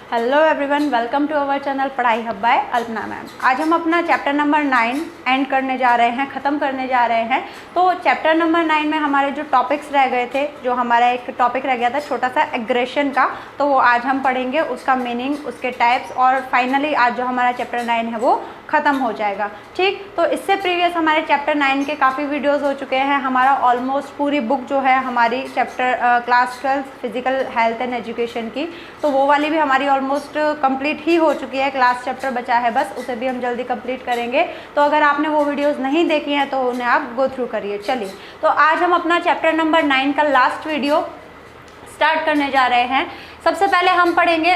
Hello everyone, welcome to our channel पढ़ाई hub by Alpana ma'am. आज हम अपना चैप्टर नंबर 9 एंड करने जा रहे हैं, ख़त्म करने जा रहे हैं। तो चैप्टर नंबर 9 में हमारे जो टॉपिक्स रह गए थे, जो हमारा एक टॉपिक रह गया था छोटा सा एग्रेशन का, तो वो आज हम पढ़ेंगे, उसका मीनिंग, उसके टाइप्स, और फाइनली आज जो हमारा चैप्टर 9 है वो ख़त्म हो जाएगा। ठीक, तो इससे प्रीवियस हमारे चैप्टर 9 के काफ़ी वीडियोस हो चुके हैं। हमारा ऑलमोस्ट पूरी बुक जो है हमारी chapter class 12 physical health and education की, तो वो वाली भी हमारी ऑलमोस्ट कंप्लीट ही हो चुकी है। क्लास चैप्टर बचा है बस, उसे भी हम जल्दी कंप्लीट करेंगे। तो अगर आपने वो वीडियोस नहीं देखी हैं तो उन्हें आप गो थ्रू करिए। चलिए, तो आज हम अपना चैप्टर नंबर 9 का लास्ट वीडियो स्टार्ट करने जा रहे हैं। सबसे पहले हम पढ़ेंगे,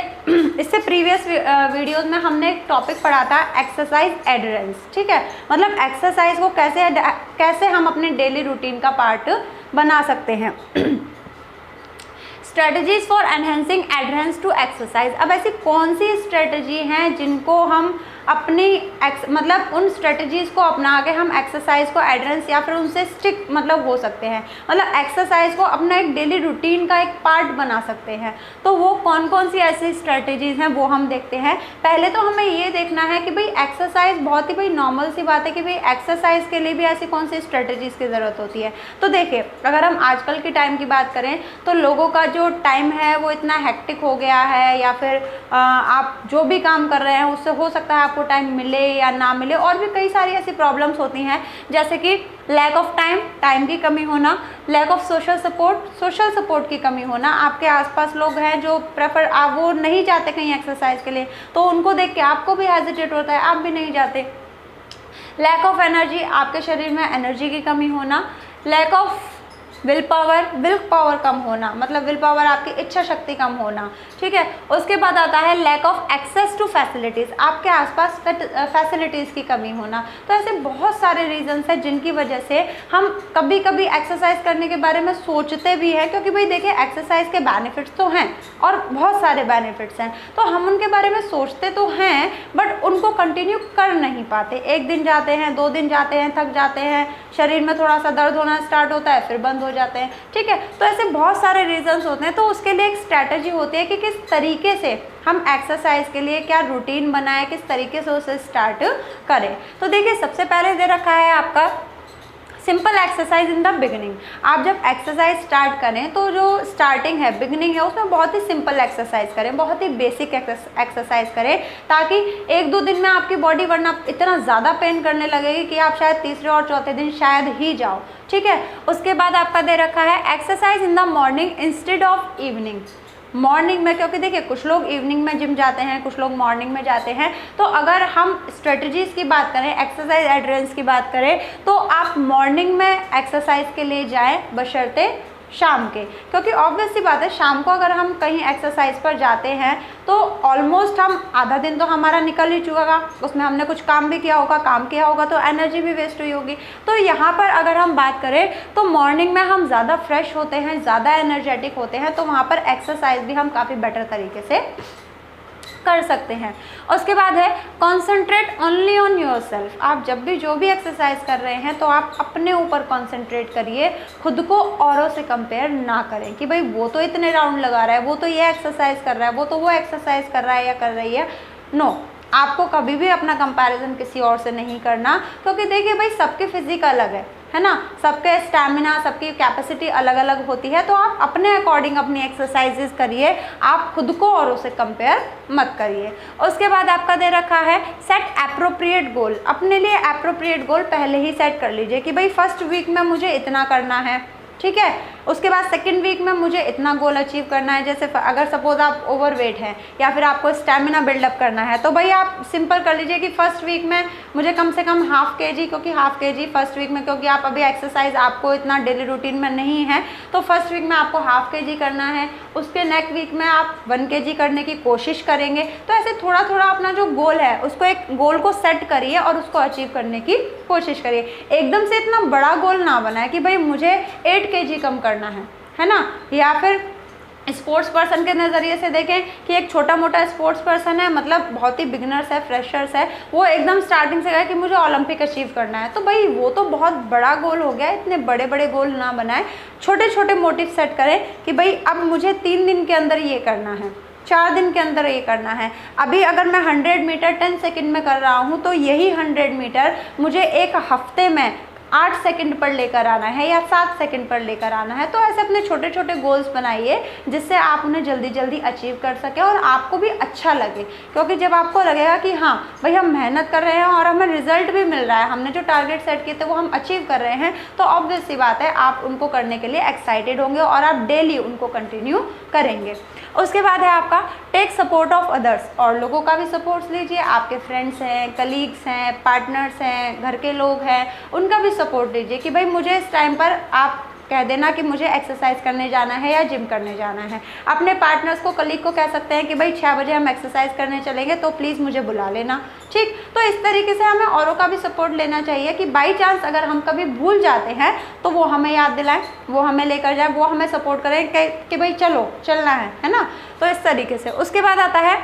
इससे प्रीवियस वीडियोस में हमने एक टॉपिक पढ़ा था एक्सरसाइज एडरेंस। ठीक है, मतलब एक्सरसाइज को कैसे हम अपने डेली रूटीन का पार्ट बना सकते हैं। Strategies for enhancing adherence to exercise. अब ऐसी कौन सी स्ट्रेटजी हैं जिनको हम अपनी मतलब उन स्ट्रेटजीज़ को अपना के हम एक्सरसाइज को एडरेंस या फिर उनसे स्टिक मतलब हो सकते हैं, मतलब एक्सरसाइज को अपना एक डेली रूटीन का एक पार्ट बना सकते हैं। तो वो कौन कौन सी ऐसी स्ट्रेटजीज़ हैं वो हम देखते हैं। पहले तो हमें ये देखना है कि भाई एक्सरसाइज बहुत ही भाई नॉर्मल सी बात है कि भाई एक्सरसाइज के लिए भी ऐसी कौन सी स्ट्रेटजीज़ की ज़रूरत होती है। तो देखिए, अगर हम आजकल के टाइम की बात करें तो लोगों का जो टाइम है वो इतना हेक्टिक हो गया है, या फिर आप जो भी काम कर रहे हैं उससे हो सकता है आपको टाइम मिले या ना मिले, और भी कई सारी ऐसी प्रॉब्लम्स होती हैं, जैसे कि लैक ऑफ टाइम की कमी होना, लैक ऑफ सोशल सपोर्ट की कमी होना। आपके आसपास लोग हैं जो वो नहीं जाते कहीं एक्सरसाइज के लिए, तो उनको देख के आपको भी हेजिटेट होता है, आप भी नहीं जाते। लैक ऑफ एनर्जी, आपके शरीर में एनर्जी की कमी होना। लैक ऑफ विल पावर कम होना, मतलब विल पावर आपकी इच्छा शक्ति कम होना। ठीक है, उसके बाद आता है lack of access to facilities, आपके आसपास फैसिलिटीज़ की कमी होना। तो ऐसे बहुत सारे रीजंस हैं जिनकी वजह से हम कभी कभी एक्सरसाइज करने के बारे में सोचते भी हैं, क्योंकि भाई देखिए एक्सरसाइज के बेनिफिट्स तो हैं और बहुत सारे बेनिफिट्स हैं, तो हम उनके बारे में सोचते तो हैं बट उनको कंटिन्यू कर नहीं पाते। एक दिन जाते हैं, 2 दिन जाते हैं, थक जाते हैं, शरीर में थोड़ा सा दर्द होना स्टार्ट होता है, फिर बंद हो जाते हैं। ठीक है, तो ऐसे बहुत सारे रीजंस होते हैं। तो उसके लिए एक स्ट्रैटेजी होती है कि किस तरीके से हम एक्सरसाइज के लिए क्या रूटीन बनाएं, किस तरीके से उसे स्टार्ट करें। तो देखिए, सबसे पहले दे रखा है आपका simple exercise in the beginning. आप जब एक्सरसाइज स्टार्ट करें तो जो स्टार्टिंग है, बिगिनिंग है, उसमें बहुत ही सिंपल एक्सरसाइज करें, बहुत ही बेसिक एक्सरसाइज करें, ताकि 1-2 दिन में आपकी बॉडी वरना इतना ज़्यादा पेन करने लगेगी कि आप शायद तीसरे और चौथे दिन शायद ही जाओ। ठीक है, उसके बाद आपका दे रखा है exercise in the morning instead of evening. Morning में, क्योंकि देखिए कुछ लोग इवनिंग में जिम जाते हैं, कुछ लोग मॉर्निंग में जाते हैं, तो अगर हम स्ट्रेटजीज़ की बात करें, एक्सरसाइज एडरेंस की बात करें, तो आप मॉर्निंग में एक्सरसाइज के लिए जाएं बशर्ते शाम के, क्योंकि ऑब्वियस सी बात है शाम को अगर हम कहीं एक्सरसाइज पर जाते हैं तो ऑलमोस्ट हम आधा दिन तो हमारा निकल ही चुका, उसमें हमने कुछ काम भी किया होगा, तो एनर्जी भी वेस्ट हुई होगी। तो यहाँ पर अगर हम बात करें तो मॉर्निंग में हम ज़्यादा फ्रेश होते हैं, ज़्यादा एनर्जेटिक होते हैं, तो वहाँ पर एक्सरसाइज भी हम काफ़ी बेटर तरीके से कर सकते हैं। उसके बाद है concentrate only on your self. आप जब भी जो भी एक्सरसाइज कर रहे हैं तो आप अपने ऊपर कॉन्सेंट्रेट करिए, खुद को औरों से कंपेयर ना करें कि भाई वो तो इतने राउंड लगा रहा है, वो तो ये एक्सरसाइज कर रहा है, वो तो वो एक्सरसाइज कर रहा है या कर रही है। नो, आपको कभी भी अपना कंपैरिजन किसी और से नहीं करना, क्योंकि देखिए भाई सबकी फिजिक अलग है ना, सबके स्टैमिना, सबकी कैपेसिटी अलग अलग होती है। तो आप अपने अकॉर्डिंग अपनी एक्सरसाइजेज करिए, आप खुद को और उसे कंपेयर मत करिए। उसके बाद आपका दे रखा है सेट एप्रोप्रिएट गोल। अपने लिए एप्रोप्रिएट गोल पहले ही सेट कर लीजिए कि भाई फर्स्ट वीक में मुझे इतना करना है। ठीक है, उसके बाद सेकंड वीक में मुझे इतना गोल अचीव करना है। जैसे अगर सपोज आप ओवरवेट हैं या फिर आपको स्टैमिना बिल्डअप करना है, तो भाई आप सिंपल कर लीजिए कि फर्स्ट वीक में मुझे कम से कम ½ kg, क्योंकि ½ kg फर्स्ट वीक में, क्योंकि आप अभी एक्सरसाइज आपको इतना डेली रूटीन में नहीं है, तो फर्स्ट वीक में आपको ½ kg करना है। उसके नेक्स्ट वीक में आप 1 kg करने की कोशिश करेंगे। तो ऐसे थोड़ा थोड़ा अपना जो गोल है उसको, एक गोल को सेट करिए और उसको अचीव करने की कोशिश करिए। एकदम से इतना बड़ा गोल ना बनाए कि भाई मुझे 8 kg कम करना है ना। या फिर स्पोर्ट्स पर्सन के नज़रिए से देखें कि एक छोटा मोटा स्पोर्ट्स पर्सन है, मतलब बहुत ही बिगिनर्स है, फ्रेशर्स है, वो एकदम स्टार्टिंग से कहे कि मुझे ओलंपिक अचीव करना है, तो भाई वो तो बहुत बड़ा गोल हो गया। इतने बड़े बड़े गोल ना बनाए, छोटे छोटे मोटिव सेट करें कि भाई अब मुझे 3 दिन के अंदर ये करना है। 4 दिन के अंदर ये करना है। अभी अगर मैं 100 मीटर 10 सेकंड में कर रहा हूँ तो यही 100 मीटर मुझे एक हफ्ते में 8 सेकंड पर लेकर आना है या 7 सेकंड पर लेकर आना है। तो ऐसे अपने छोटे छोटे गोल्स बनाइए जिससे आप उन्हें जल्दी जल्दी अचीव कर सकें और आपको भी अच्छा लगे, क्योंकि जब आपको लगेगा कि हाँ भाई हम मेहनत कर रहे हैं और हमें रिजल्ट भी मिल रहा है, हमने जो टारगेट सेट किए थे वो हम अचीव कर रहे हैं, तो ऑब्वियस सी बात है आप उनको करने के लिए एक्साइटेड होंगे और आप डेली उनको कंटिन्यू करेंगे। उसके बाद है आपका टेक सपोर्ट ऑफ अदर्स, और लोगों का भी सपोर्ट लीजिए। आपके फ्रेंड्स हैं, कलीग्स हैं, पार्टनर्स हैं, घर के लोग हैं, उनका भी सपोर्ट लीजिए कि भाई मुझे इस टाइम पर आप कह देना कि मुझे एक्सरसाइज करने जाना है या जिम करने जाना है। अपने पार्टनर्स को, कलीग को कह सकते हैं कि भाई 6 बजे हम एक्सरसाइज करने चलेंगे तो प्लीज़ मुझे बुला लेना, ठीक। तो इस तरीके से हमें औरों का भी सपोर्ट लेना चाहिए कि बाई चांस अगर हम कभी भूल जाते हैं तो वो हमें याद दिलाएं, वो हमें लेकर जाए, वो हमें सपोर्ट करें कि भाई चलो चलना है ना। तो इस तरीके से। उसके बाद आता है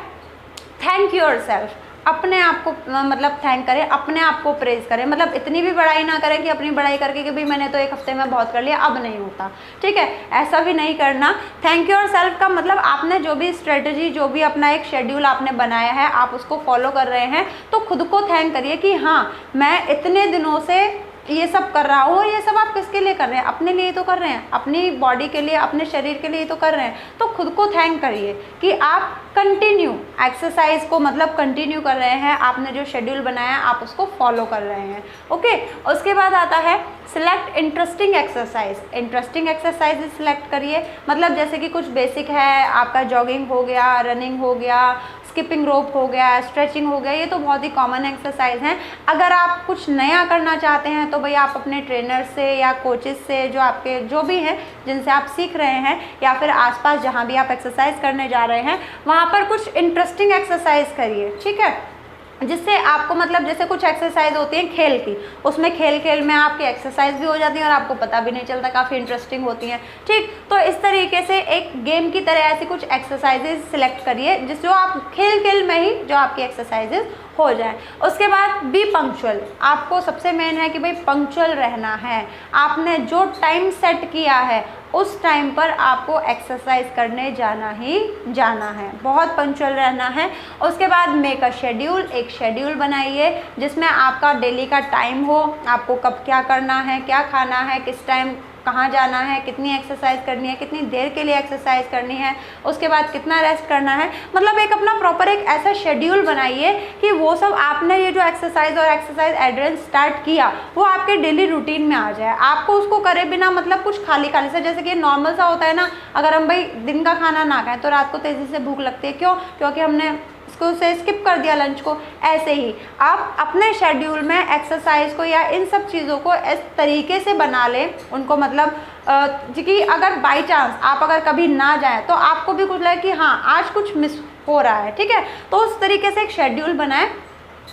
थैंक योरसेल्फ। अपने आप को मतलब थैंक करें, अपने आप को प्रेज करें, मतलब इतनी भी बड़ाई ना करें कि अपनी बड़ाई करके कि भाई मैंने तो एक हफ्ते में बहुत कर लिया, अब नहीं होता, ठीक है, ऐसा भी नहीं करना। थैंक योरसेल्फ का मतलब आपने जो भी स्ट्रेटजी, जो भी अपना एक शेड्यूल आपने बनाया है, आप उसको फॉलो कर रहे हैं, तो खुद को थैंक करिए कि हाँ मैं इतने दिनों से ये सब कर रहा हूँ। और ये सब आप किसके लिए कर रहे हैं? अपने लिए तो कर रहे हैं, अपनी बॉडी के लिए, अपने शरीर के लिए तो कर रहे हैं। तो खुद को थैंक करिए कि आप कंटिन्यू एक्सरसाइज को मतलब कंटिन्यू कर रहे हैं, आपने जो शेड्यूल बनाया आप उसको फॉलो कर रहे हैं, ओके। उसके बाद आता है select interesting exercise. Interesting exercise select करिए, मतलब जैसे कि कुछ बेसिक है, आपका जॉगिंग हो गया, रनिंग हो गया, स्किपिंग रोप हो गया, स्ट्रेचिंग हो गया, ये तो बहुत ही कॉमन एक्सरसाइज हैं। अगर आप कुछ नया करना चाहते हैं तो भाई आप अपने ट्रेनर से या कोचेस से, जो आपके जो भी हैं जिनसे आप सीख रहे हैं, या फिर आसपास जहाँ भी आप एक्सरसाइज करने जा रहे हैं वहाँ पर कुछ इंटरेस्टिंग एक्सरसाइज करिए, ठीक है, जिससे आपको मतलब जैसे कुछ एक्सरसाइज होती है खेल की, उसमें खेल खेल में आपकी एक्सरसाइज भी हो जाती है और आपको पता भी नहीं चलता, काफ़ी इंटरेस्टिंग होती हैं, ठीक। तो इस तरीके से एक गेम की तरह ऐसी कुछ एक्सरसाइजेज सिलेक्ट करिए जिस जो आप खेल खेल में ही जो आपकी एक्सरसाइजेज हो जाए। उसके बाद बी पंक्चुअल। आपको सबसे मेन है कि भाई पंक्चुअल रहना है। आपने जो टाइम सेट किया है उस टाइम पर आपको एक्सरसाइज करने जाना ही जाना है, बहुत पंक्चुअल रहना है। उसके बाद मेक अ शेड्यूल। एक शेड्यूल बनाइए जिसमें आपका डेली का टाइम हो, आपको कब क्या करना है, क्या खाना है, किस टाइम कहाँ जाना है, कितनी एक्सरसाइज करनी है, कितनी देर के लिए एक्सरसाइज करनी है, उसके बाद कितना रेस्ट करना है। मतलब एक अपना प्रॉपर एक ऐसा शेड्यूल बनाइए कि वो सब आपने ये जो एक्सरसाइज और एक्सरसाइज एड्रेस स्टार्ट किया वो आपके डेली रूटीन में आ जाए। आपको उसको करे बिना मतलब कुछ खाली खाली से, जैसे कि नॉर्मल सा होता है ना, अगर हम भाई दिन का खाना ना खाएं तो रात को तेज़ी से भूख लगती है, क्यों? क्योंकि हमने इसको से स्किप कर दिया लंच को। ऐसे ही आप अपने शेड्यूल में एक्सरसाइज को या इन सब चीज़ों को इस तरीके से बना लें उनको, मतलब कि अगर बाई चांस आप अगर कभी ना जाएं तो आपको भी कुछ लगे कि हाँ आज कुछ मिस हो रहा है, ठीक है। तो उस तरीके से एक शेड्यूल बनाएं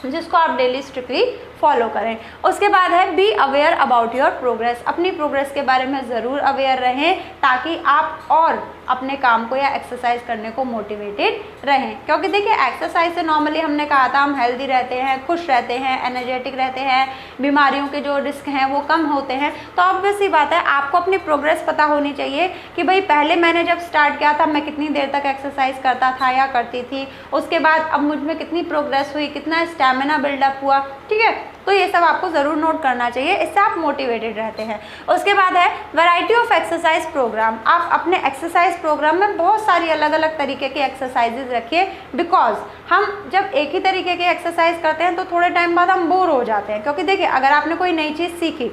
जिसको आप डेली स्ट्रिक्टली फॉलो करें। उसके बाद है be aware about your progress. अपनी प्रोग्रेस के बारे में ज़रूर अवेयर रहें ताकि आप और अपने काम को या एक्सरसाइज करने को मोटिवेटेड रहें। क्योंकि देखिए एक्सरसाइज से नॉर्मली हमने कहा था हम हेल्दी रहते हैं, खुश रहते हैं, एनर्जेटिक रहते हैं, बीमारियों के जो रिस्क हैं वो कम होते हैं। तो ऑब्वियस सी बात है आपको अपनी प्रोग्रेस पता होनी चाहिए कि भाई पहले मैंने जब स्टार्ट किया था मैं कितनी देर तक एक्सरसाइज करता था या करती थी, उसके बाद अब मुझ में कितनी प्रोग्रेस हुई, कितना स्टैमिना बिल्डअप हुआ, ठीक है। तो ये सब आपको ज़रूर नोट करना चाहिए, इससे आप मोटिवेटेड रहते हैं। उसके बाद है वैरायटी ऑफ एक्सरसाइज प्रोग्राम। आप अपने एक्सरसाइज प्रोग्राम में बहुत सारी अलग अलग तरीके की एक्सरसाइजेज रखिए, बिकॉज हम जब एक ही तरीके की एक्सरसाइज करते हैं तो थोड़े टाइम बाद हम बोर हो जाते हैं। क्योंकि देखिए अगर आपने कोई नई चीज़ सीखी,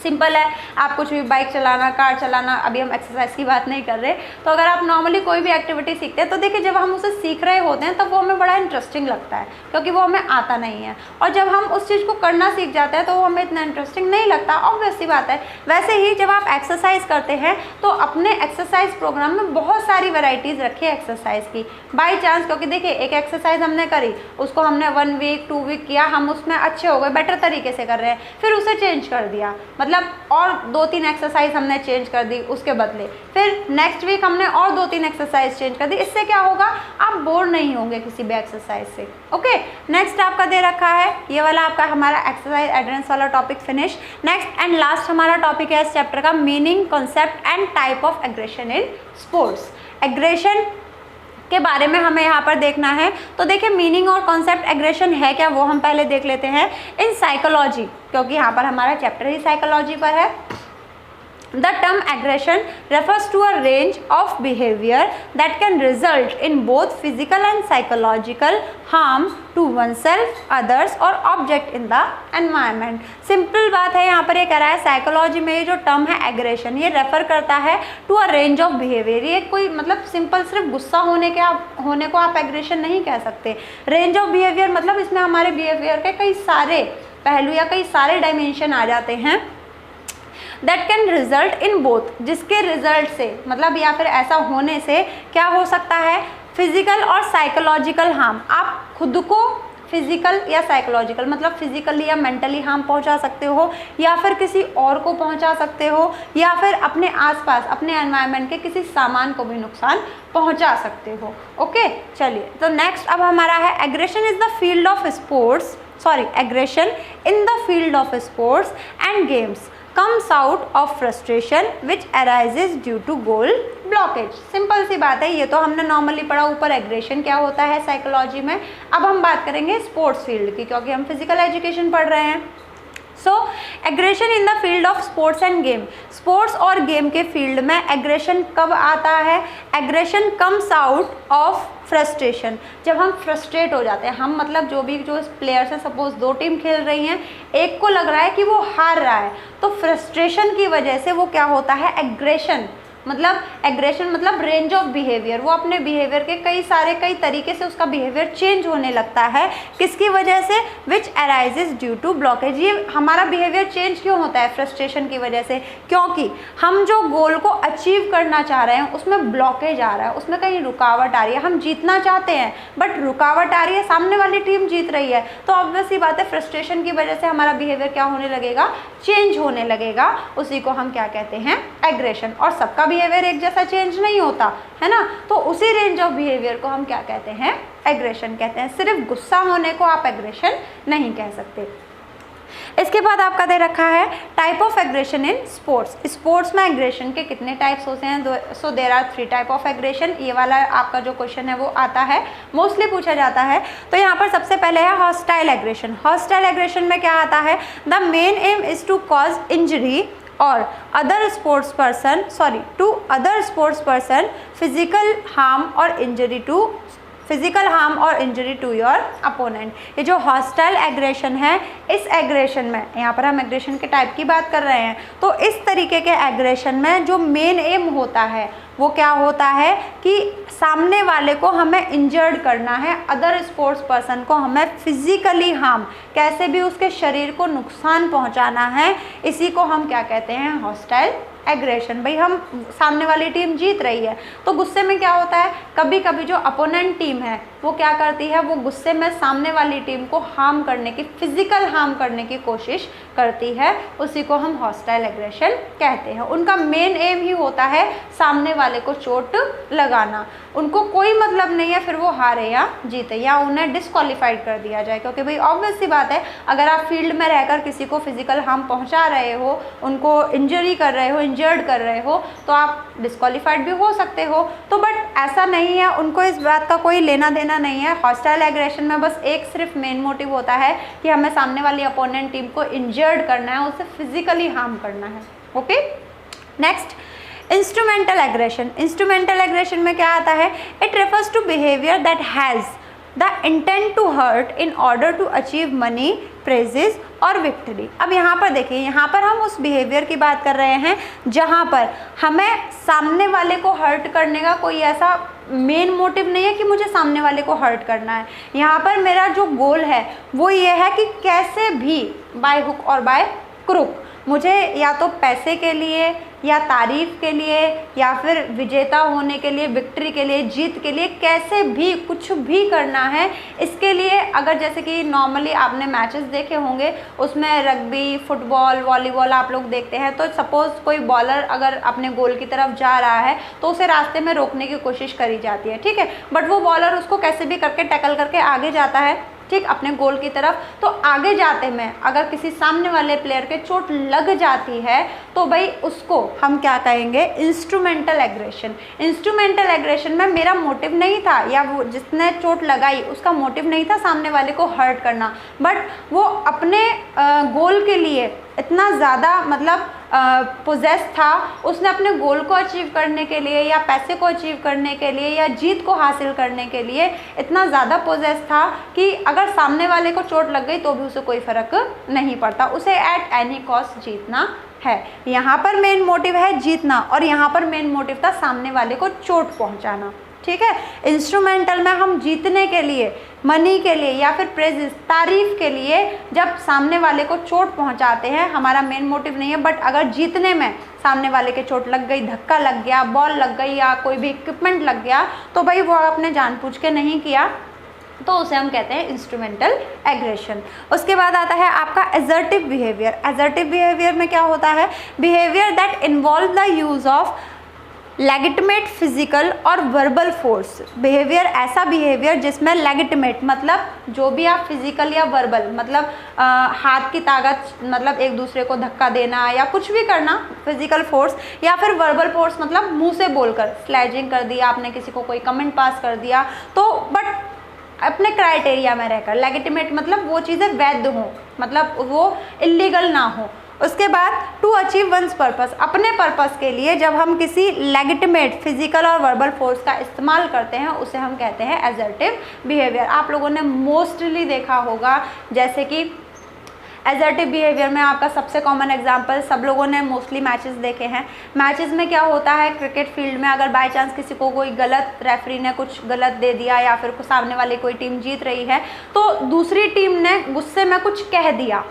सिंपल है, आप कुछ भी बाइक चलाना, कार चलाना, अभी हम एक्सरसाइज की बात नहीं कर रहे, तो अगर आप नॉर्मली कोई भी एक्टिविटी सीखते हैं तो देखिए जब हम उसे सीख रहे होते हैं तब वो हमें बड़ा इंटरेस्टिंग लगता है क्योंकि वो हमें आता नहीं है। और जब हम उस चीज़ को करना सीख जाते हैं तो वो हमें इतना इंटरेस्टिंग नहीं लगता, ऑब्वियस सी बात है। वैसे ही जब आप एक्सरसाइज करते हैं तो अपने एक्सरसाइज प्रोग्राम में बहुत सारी वेराइटीज़ रखिए एक्सरसाइज की। बाई चांस, क्योंकि देखिए एक एक्सरसाइज हमने करी, उसको हमने 1 वीक 2 वीक किया, हम उसमें अच्छे हो गए, बेटर तरीके से कर रहे हैं, फिर उसे चेंज कर दिया, मतलब और 2-3 एक्सरसाइज हमने चेंज कर दी उसके बदले, फिर नेक्स्ट वीक हमने और 2-3 एक्सरसाइज चेंज कर दी। इससे क्या होगा, आप बोर नहीं होंगे किसी भी एक्सरसाइज से, ओके। नेक्स्ट आपका दे रखा है ये वाला आपका हमारा एक्सरसाइज एड्रेस वाला topic finish. Next and last हमारा टॉपिक है इस चैप्टर का meaning, concept and type of aggression in sports. Aggression के बारे में हमें यहाँ पर देखना है। तो देखिए मीनिंग और कॉन्सेप्ट एग्रेशन है क्या, वो हम पहले देख लेते हैं। इन साइकोलॉजी, क्योंकि यहाँ पर हमारा चैप्टर ही साइकोलॉजी पर है। The term aggression refers to a range of behavior that can result in both physical and psychological harm to oneself, others और object in the environment। Simple बात है, यहाँ पर ये कह रहा है साइकोलॉजी में ये जो टर्म है एग्रेशन, ये रेफर करता है to a range of behaviour. ये कोई मतलब सिंपल सिर्फ गुस्सा होने को आप एग्रेशन नहीं कह सकते। रेंज ऑफ बिहेवियर मतलब इसमें हमारे बिहेवियर के कई सारे पहलू या कई सारे डायमेंशन आ जाते हैं। That can result in both, जिसके रिजल्ट से मतलब या फिर ऐसा होने से क्या हो सकता है, फिजिकल और साइकोलॉजिकल हार्म। आप खुद को फिजिकल या साइकोलॉजिकल मतलब फिजिकली या मेंटली हार्म पहुंचा सकते हो, या फिर किसी और को पहुंचा सकते हो, या फिर अपने आसपास अपने एनवायरनमेंट के किसी सामान को भी नुकसान पहुंचा सकते हो। ओके चलिए, तो नेक्स्ट अब हमारा है aggression is the field of sports, sorry aggression in the field of sports and games comes out of frustration which arises due to goal blockage। Simple सी बात है, ये तो हमने नॉर्मली पढ़ा ऊपर एग्रेशन क्या होता है साइकोलॉजी में। अब हम बात करेंगे स्पोर्ट्स फील्ड की, क्योंकि हम फिजिकल एजुकेशन पढ़ रहे हैं। So aggression in the field of sports and game, sports और गेम के फील्ड में एग्रेशन कब आता है, aggression comes out of frustration, जब हम फ्रस्ट्रेट हो जाते हैं। हम मतलब जो प्लेयर्स हैं, सपोज 2 टीम खेल रही हैं, एक को लग रहा है कि वो हार रहा है, तो फ्रस्ट्रेशन की वजह से वो क्या होता है एग्रेशन मतलब रेंज ऑफ बिहेवियर, वो अपने बिहेवियर के कई तरीके से उसका बिहेवियर चेंज होने लगता है। किसकी वजह से, विच अराइजेज ड्यू टू ब्लॉकेज। ये हमारा बिहेवियर चेंज क्यों होता है फ्रस्ट्रेशन की वजह से, क्योंकि हम जो गोल को अचीव करना चाह रहे हैं उसमें ब्लॉकेज आ रहा है, उसमें कहीं रुकावट आ रही है। हम जीतना चाहते हैं बट रुकावट आ रही है, सामने वाली टीम जीत रही है, तो ऑब्वियस ही बात है फ्रस्ट्रेशन की वजह से हमारा बिहेवियर क्या होने लगेगा, चेंज होने लगेगा। उसी को हम क्या कहते हैं एग्रेशन। और सबका बिहेवियर एक जैसा चेंज नहीं होता है ना, तो उसी रेंज ऑफ बिहेवियर को हम क्या कहते हैं एग्रेशन कहते हैं। सिर्फ गुस्सा होने को आप एग्रेशन नहीं कह सकते। इसके बाद आपका दे रखा है type of aggression in sports. Sports में एग्रेशन के कितने टाइप्स होते हैं, so there are 3 type of aggression. ये वाला आपका जो क्वेश्चन है वो आता है, मोस्टली पूछा जाता है। तो यहाँ पर सबसे पहले है हॉस्टाइल एग्रेशन। हॉस्टाइल एग्रेशन में क्या आता है, the main aim is to cause injury और other sports person physical harm और इंजरी टू योर अपोनेंट। ये जो हॉस्टाइल एग्रेशन है, इस एग्रेशन में यहाँ पर हम एग्रेशन के टाइप की बात कर रहे हैं, तो इस तरीके के एग्रेशन में जो मेन एम होता है वो क्या होता है कि सामने वाले को हमें इंजर्ड करना है, अदर स्पोर्ट्स पर्सन को हमें फिजिकली हार्म, कैसे भी उसके शरीर को नुकसान पहुंचाना है। इसी को हम क्या कहते हैं हॉस्टाइल एग्रेशन। भाई हम सामने वाली टीम जीत रही है, तो गुस्से में क्या होता है, कभी कभी जो अपोनेंट टीम है वो क्या करती है, वो गुस्से में सामने वाली टीम को हार्म करने की, फिजिकल हार्म करने की कोशिश करती है। उसी को हम हॉस्टाइल एग्रेशन कहते हैं। उनका मेन एम ही होता है सामने वाले को चोट लगाना, उनको कोई मतलब नहीं है फिर वो हारे या जीते या उन्हें डिस्क्वालीफाइड कर दिया जाए। क्योंकि भाई ऑब्वियस सी बात है, अगर आप फील्ड में रहकर किसी को फिजिकल हार्म पहुंचा रहे हो, उनको इंजरी कर रहे हो, इंजर्ड कर रहे हो, तो आप डिस्क्वालीफाइड भी हो सकते हो। तो बट ऐसा नहीं है, उनको इस बात का कोई लेना देना नहीं है। हॉस्टाइल एग्रेशन में बस एक सिर्फ मेन मोटिव होता है कि हमें सामने वाली अपोनेंट टीम को इंजर्ड करना है, उसे फिजिकली हार्म करना है। Okay, next instrumental aggression. Instrumental aggression में क्या आता है, it refers to behaviour that has the intent to hurt in order to achieve money, prizes और विक्ट्री। अब यहाँ पर देखिए, यहाँ पर हम उस बिहेवियर की बात कर रहे हैं जहाँ पर हमें सामने वाले को हर्ट करने का कोई ऐसा मेन मोटिव नहीं है कि मुझे सामने वाले को हर्ट करना है। यहाँ पर मेरा जो गोल है वो ये है कि कैसे भी बाय हुक और बाय क्रुक मुझे या तो पैसे के लिए या तारीफ के लिए या फिर विजेता होने के लिए, विक्ट्री के लिए, जीत के लिए, कैसे भी कुछ भी करना है। इसके लिए अगर जैसे कि नॉर्मली आपने मैचेस देखे होंगे, उसमें रग्बी, फुटबॉल, वॉलीबॉल आप लोग देखते हैं, तो सपोज़ कोई बॉलर अगर अपने गोल की तरफ जा रहा है तो उसे रास्ते में रोकने की कोशिश करी जाती है, ठीक है, बट वो बॉलर उसको कैसे भी करके टैकल करके आगे जाता है, ठीक, अपने गोल की तरफ। तो आगे जाते में अगर किसी सामने वाले प्लेयर के चोट लग जाती है तो भाई उसको हम क्या कहेंगे, इंस्ट्रूमेंटल एग्रेशन। इंस्ट्रूमेंटल एग्रेशन में मेरा मोटिव नहीं था, या वो जिसने चोट लगाई उसका मोटिव नहीं था सामने वाले को हर्ट करना, बट वो अपने गोल के लिए इतना ज़्यादा मतलब पोजेस था, उसने अपने गोल को अचीव करने के लिए या पैसे को अचीव करने के लिए या जीत को हासिल करने के लिए इतना ज़्यादा पोजेस था कि अगर सामने वाले को चोट लग गई तो भी उसे कोई फ़र्क नहीं पड़ता, उसे एट एनी कॉस्ट जीतना है। यहाँ पर मेन मोटिव है जीतना और यहाँ पर मेन मोटिव था सामने वाले को चोट पहुँचाना, ठीक है। इंस्ट्रूमेंटल में हम जीतने के लिए, मनी के लिए या फिर प्रेजेस, तारीफ के लिए जब सामने वाले को चोट पहुंचाते हैं, हमारा मेन मोटिव नहीं है। बट अगर जीतने में सामने वाले के चोट लग गई, धक्का लग गया, बॉल लग गई या कोई भी इक्विपमेंट लग गया, तो भाई वो आपने जानबूझ के नहीं किया, तो उसे हम कहते हैं इंस्ट्रूमेंटल एग्रेशन। उसके बाद आता है आपका एसर्टिव बिहेवियर। एसर्टिव बिहेवियर में क्या होता है, behaviour that involve the use of लेगिटिमेट physical और वर्बल फोर्स। बिहेवियर, ऐसा बिहेवियर जिसमें लेगिटिमेट मतलब जो भी आप फिजिकल या वर्बल मतलब हाथ की ताकत, मतलब एक दूसरे को धक्का देना या कुछ भी करना, फिजिकल फोर्स, या फिर वर्बल फोर्स मतलब मुंह से बोलकर स्लैजिंग कर दिया आपने, किसी को कोई कमेंट पास कर दिया, तो बट अपने क्राइटेरिया में रहकर। लेगिटिमेट मतलब वो चीज़ें वैध हों, मतलब वो इलीगल ना हो। उसके बाद टू अचीव वंस पर्पस, अपने पर्पस के लिए जब हम किसी लेगिटिमेट फिजिकल और वर्बल फोर्स का इस्तेमाल करते हैं उसे हम कहते हैं एसर्टिव बिहेवियर। आप लोगों ने मोस्टली देखा होगा, जैसे कि एसर्टिव बिहेवियर में आपका सबसे कॉमन एग्जांपल, सब लोगों ने मोस्टली मैचेस देखे हैं। मैचेस में क्या होता है, क्रिकेट फील्ड में अगर बाय चांस किसी को कोई गलत, रेफरी ने कुछ गलत दे दिया या फिर सामने वाली कोई टीम जीत रही है तो दूसरी टीम ने गुस्से में कुछ कह दिया,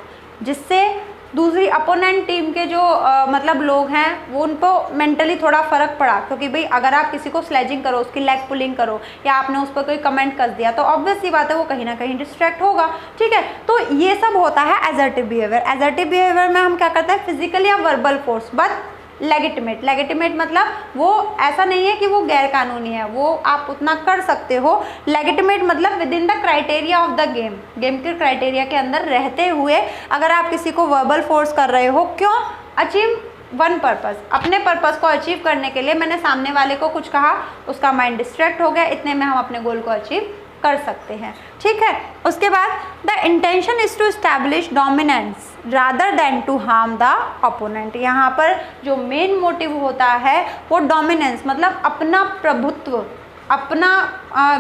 जिससे दूसरी अपोनेंट टीम के जो मतलब लोग हैं वो उन पर मेंटली थोड़ा फ़र्क पड़ा, क्योंकि भाई अगर आप किसी को स्लेजिंग करो, उसकी लेग पुलिंग करो या आपने उस पर कोई कमेंट कर दिया तो ऑब्वियस सी बात है वो कहीं ना कहीं डिस्ट्रैक्ट होगा, ठीक है। तो ये सब होता है एसर्टिव बिहेवियर। एसर्टिव बिहेवियर में हम क्या करते हैं, फिजिकल या वर्बल फोर्स, बट लेगिटिमेट। लेगिटिमेट मतलब वो ऐसा नहीं है कि वो गैर कानूनी है, वो आप उतना कर सकते हो। लेगिटिमेट मतलब with in the criteria of the game, game के क्राइटेरिया के अंदर रहते हुए अगर आप किसी को वर्बल फोर्स कर रहे हो, क्यों, अचीव वन पर्पस, अपने पर्पस को अचीव करने के लिए मैंने सामने वाले को कुछ कहा, उसका माइंड डिस्ट्रैक्ट हो गया, इतने में हम अपने गोल को अचीव कर सकते हैं, ठीक है। उसके बाद the intention is to establish dominance rather than to harm the opponent. यहाँ पर जो मेन मोटिव होता है वो डोमिनेंस मतलब अपना प्रभुत्व, अपना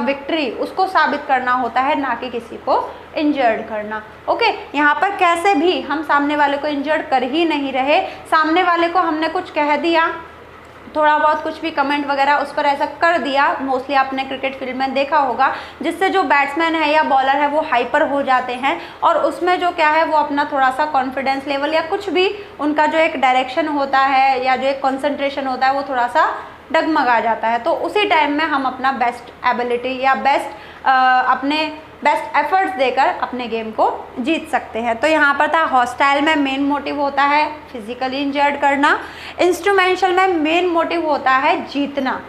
विक्ट्री उसको साबित करना होता है, ना कि किसी को इंजर्ड करना। ओके, यहाँ पर कैसे भी हम सामने वाले को इंजर्ड कर ही नहीं रहे, सामने वाले को हमने कुछ कह दिया, थोड़ा बहुत कुछ भी कमेंट वगैरह उस पर ऐसा कर दिया, मोस्टली आपने क्रिकेट फील्ड में देखा होगा, जिससे जो बैट्समैन है या बॉलर है वो हाइपर हो जाते हैं और उसमें जो क्या है वो अपना थोड़ा सा कॉन्फिडेंस लेवल या कुछ भी उनका जो एक डायरेक्शन होता है या जो एक कंसंट्रेशन होता है वो थोड़ा सा डगमगा जाता है। तो उसी टाइम में हम अपना बेस्ट एबिलिटी या अपने बेस्ट एफर्ट्स देकर अपने गेम को जीत सकते हैं। तो यहाँ पर था हॉस्टाइल में मेन मोटिव होता है फिजिकली इंजर्ड करना, इंस्ट्रूमेंटल में मेन मोटिव होता है जीतना।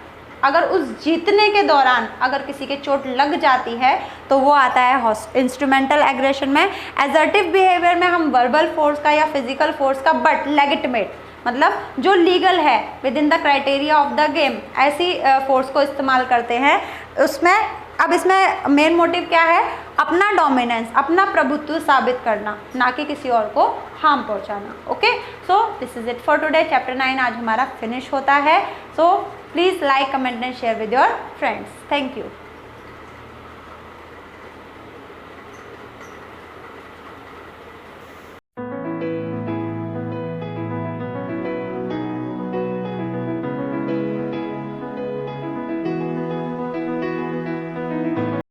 अगर उस जीतने के दौरान अगर किसी के चोट लग जाती है तो वो आता है इंस्ट्रूमेंटल एग्रेशन में। एसर्टिव बिहेवियर में हम वर्बल फोर्स का या फिजिकल फोर्स का, बट लेगिटिमेट मतलब जो लीगल है with in the criteria of the game, ऐसी फोर्स को इस्तेमाल करते हैं उसमें। अब इसमें मेन मोटिव क्या है, अपना डोमिनेंस, अपना प्रभुत्व साबित करना, ना कि किसी और को हार्म पहुंचाना। Okay, so this is it for today. Chapter 9 आज हमारा फिनिश होता है। So please like, comment and share with your friends. Thank you.